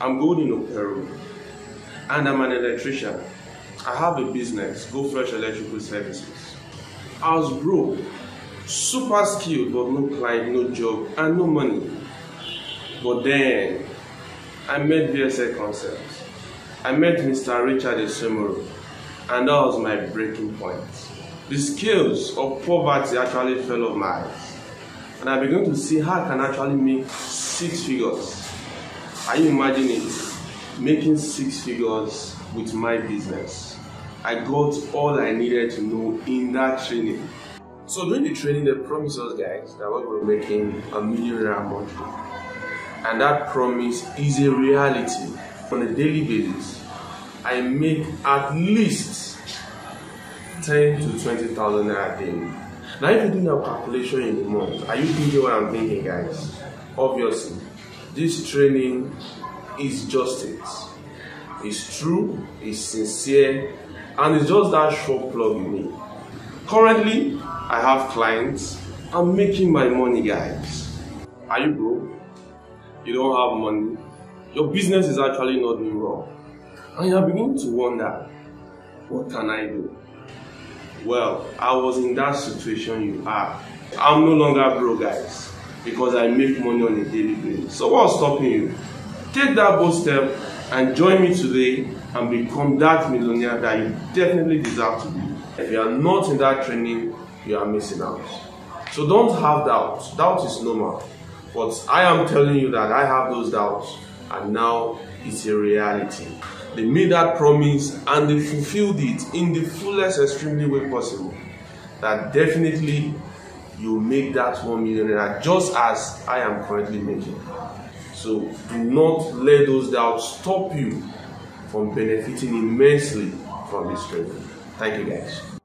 I'm going in Peru, and I'm an electrician. I have a business, Go Fresh Electrical Services. I was broke, super skilled, but no client, no job, and no money. But then, I met V.s.l concepts. I met Mr. Richard Esemuru, and that was my breaking point. The scales of poverty actually fell off my eyes, and I began to see how I can actually make 6 figures. Can you imagine it? Making 6 figures with my business. I got all I needed to know in that training. So during the training, they promised us guys that we were making $1 million monthly. And that promise is a reality. On a daily basis, I make at least 10 to 20,000 naira daily. Now if you do that calculation in a month, are you thinking what I'm thinking, guys? Obviously, this training is just it. It's true, it's sincere, and it's just that short plug you need. Currently, I have clients. I'm making my money, guys. Are you broke? You don't have money? Your business is actually not doing well. And you're beginning to wonder, what can I do? Well, I was in that situation you are. I'm no longer broke, guys, because I make money on a daily basis. So what's stopping you? Take that bold step and join me today and become that millionaire that you definitely deserve to be. If you are not in that training, you are missing out. So don't have doubts. Doubt is normal. But I am telling you that I have those doubts, and now it's a reality. They made that promise and they fulfilled it in the fullest, extremely way possible. That definitely you make that $1 million just as I am currently making. So do not let those doubts stop you from benefiting immensely from this training. Thank you, guys.